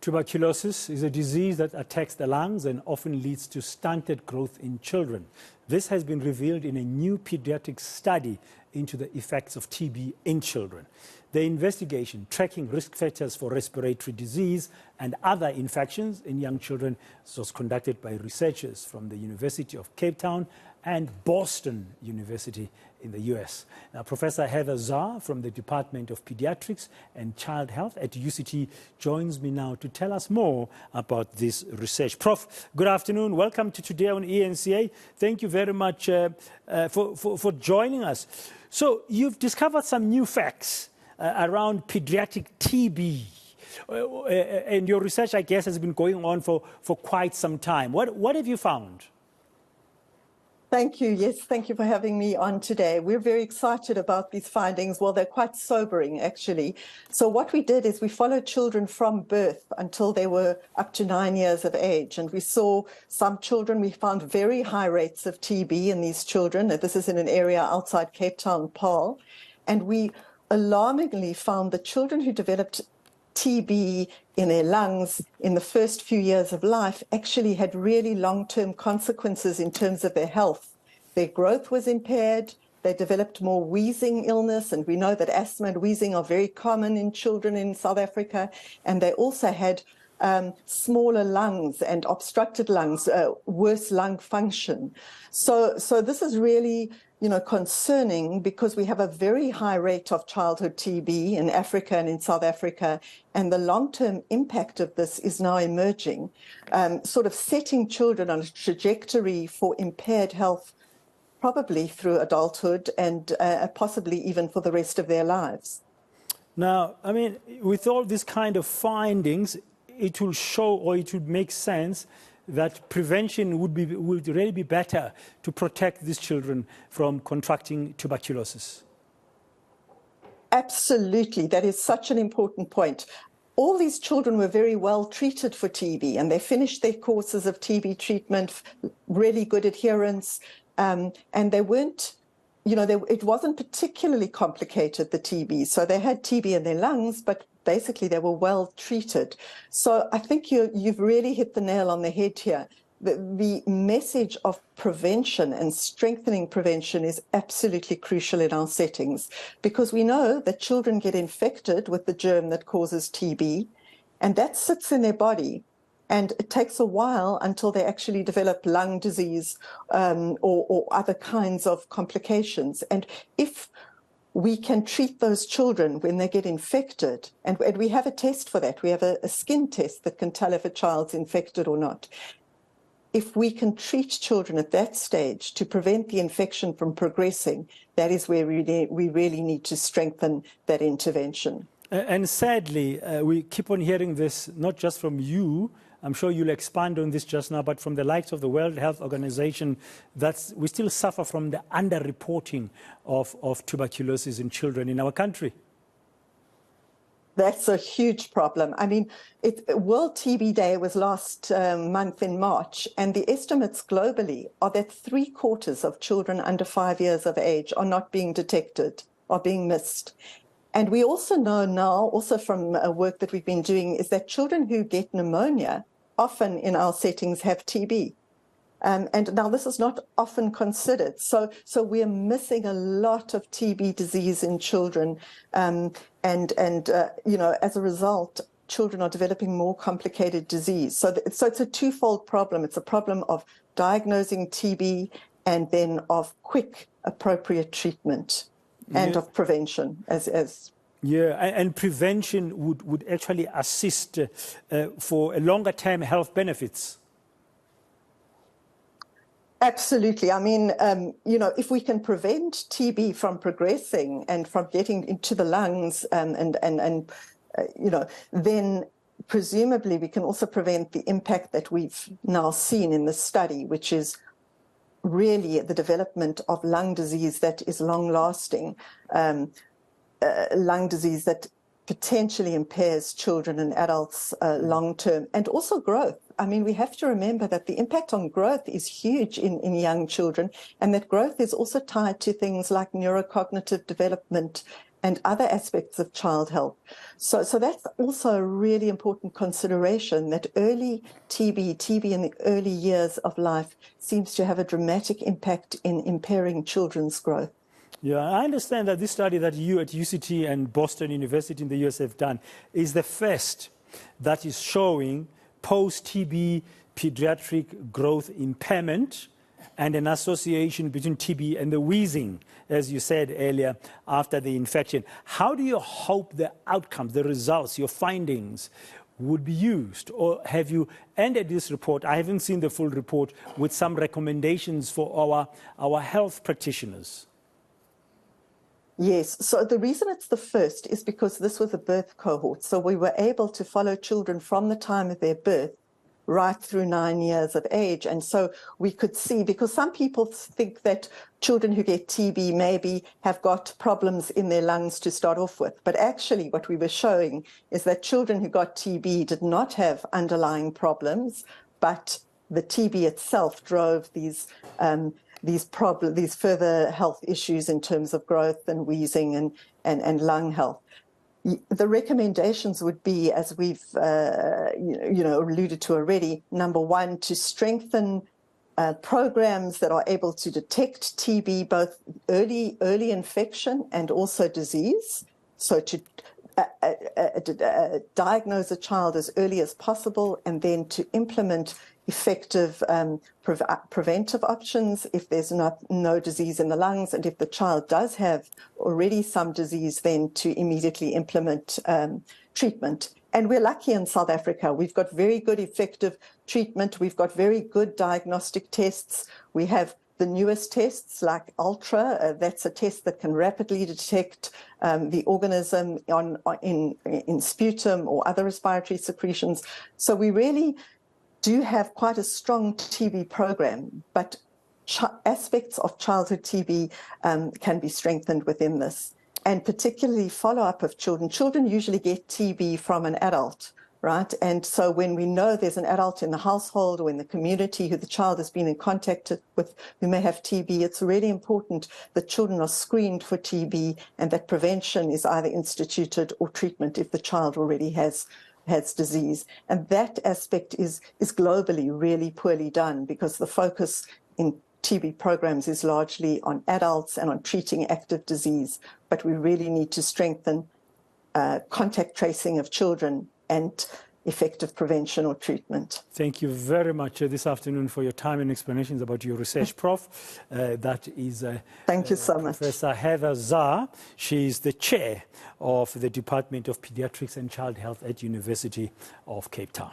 Tuberculosis is a disease that attacks the lungs and often leads to stunted growth in children. This has been revealed in a new pediatric study into the effects of TB in children. The investigation, tracking risk factors for respiratory disease and other infections in young children, was conducted by researchers from the University of Cape Town and Boston University in the US. Now, Professor Heather Zar from the Department of Paediatrics and Child Health at UCT joins me now to tell us more about this research. Prof, good afternoon. Welcome to Today on ENCA. Thank you very much for joining us. So you've discovered some new facts around pediatric TB. And your research, I guess, has been going on for quite some time. What have you found? Thank you. Yes, thank you for having me on today. We're very excited about these findings. Well, they're quite sobering, actually. So what we did is we followed children from birth until they were up to 9 years of age. And we saw some children, we found very high rates of TB in these children. This is in an area outside Cape Town, Paarl. And we alarmingly found that children who developed TB in their lungs in the first few years of life actually had really long-term consequences in terms of their health. Their growth was impaired, they developed more wheezing illness, and we know that asthma and wheezing are very common in children in South Africa, and they also had smaller lungs and obstructed lungs, worse lung function. So this is really concerning because we have a very high rate of childhood TB in Africa and in South Africa, and the long-term impact of this is now emerging, sort of setting children on a trajectory for impaired health, probably through adulthood and possibly even for the rest of their lives. Now, I mean, with all these kind of findings, it will show, or it would make sense that prevention would really be better to protect these children from contracting tuberculosis. Absolutely. That is such an important point. All these children were very well treated for TB, and they finished their courses of TB treatment, really good adherence, and they weren't, it wasn't particularly complicated, the TB. So they had TB in their lungs, but basically they were well treated. So I think you've really hit the nail on the head here. The message of prevention and strengthening prevention is absolutely crucial in our settings, because we know that children get infected with the germ that causes TB, and that sits in their body. And it takes a while until they actually develop lung disease or other kinds of complications. And if we can treat those children when they get infected, and we have a test for that. We have a skin test that can tell if a child's infected or not. If we can treat children at that stage to prevent the infection from progressing, that is where we really need to strengthen that intervention. And sadly, we keep on hearing this, not just from you, I'm sure you'll expand on this just now, but from the likes of the World Health Organization, we still suffer from the underreporting of tuberculosis in children in our country. That's a huge problem. I mean, World TB Day was last month in March, and the estimates globally are that 3/4 of children under 5 years of age are not being detected, are being missed. And we also know now, also from work that we've been doing, is that children who get pneumonia often in our settings have TB. And now this is not often considered. So we're missing a lot of TB disease in children. And as a result, children are developing more complicated disease. So it's a twofold problem. It's a problem of diagnosing TB and then of quick, appropriate treatment and of prevention Yeah, and prevention would actually assist for longer-term health benefits. Absolutely. I mean, if we can prevent TB from progressing and from getting into the lungs, then presumably we can also prevent the impact that we've now seen in the study, which is really the development of lung disease that is long-lasting. Lung disease that potentially impairs children and adults long-term, and also growth. I mean, we have to remember that the impact on growth is huge in young children, and that growth is also tied to things like neurocognitive development and other aspects of child health. So that's also a really important consideration, that early TB in the early years of life seems to have a dramatic impact in impairing children's growth. Yeah, I understand that this study that you at UCT and Boston University in the US have done is the first that is showing post-TB pediatric growth impairment and an association between TB and the wheezing, as you said earlier, after the infection. How do you hope the outcomes, the results, your findings would be used? Or have you ended this report, I haven't seen the full report, with some recommendations for our health practitioners? Yes, so the reason it's the first is because this was a birth cohort. So we were able to follow children from the time of their birth right through 9 years of age. And so we could see, because some people think that children who get TB maybe have got problems in their lungs to start off with. But actually what we were showing is that children who got TB did not have underlying problems, but the TB itself drove these further health issues in terms of growth and wheezing and lung health. The recommendations would be, as we've alluded to already, number one, to strengthen programs that are able to detect TB, both early infection and also disease. So to diagnose a child as early as possible, and then to implement effective preventive options if there's no disease in the lungs, and if the child does have already some disease, then to immediately implement treatment. And we're lucky in South Africa. We've got very good effective treatment. We've got very good diagnostic tests. We have the newest tests like Ultra. That's a test that can rapidly detect the organism in sputum or other respiratory secretions. So we really do have quite a strong TB program, but aspects of childhood TB can be strengthened within this, and particularly follow-up of children. Children usually get TB from an adult, right? And so when we know there's an adult in the household or in the community who the child has been in contact with who may have TB, it's really important that children are screened for TB and that prevention is either instituted or treatment if the child already has disease. And that aspect is globally really poorly done, because the focus in TB programs is largely on adults and on treating active disease. But we really need to strengthen contact tracing of children and effective prevention or treatment. Thank you very much this afternoon for your time and explanations about your research, Prof. That is Thank you so much. Professor Heather Zar. She is the chair of the Department of Paediatrics and Child Health at University of Cape Town.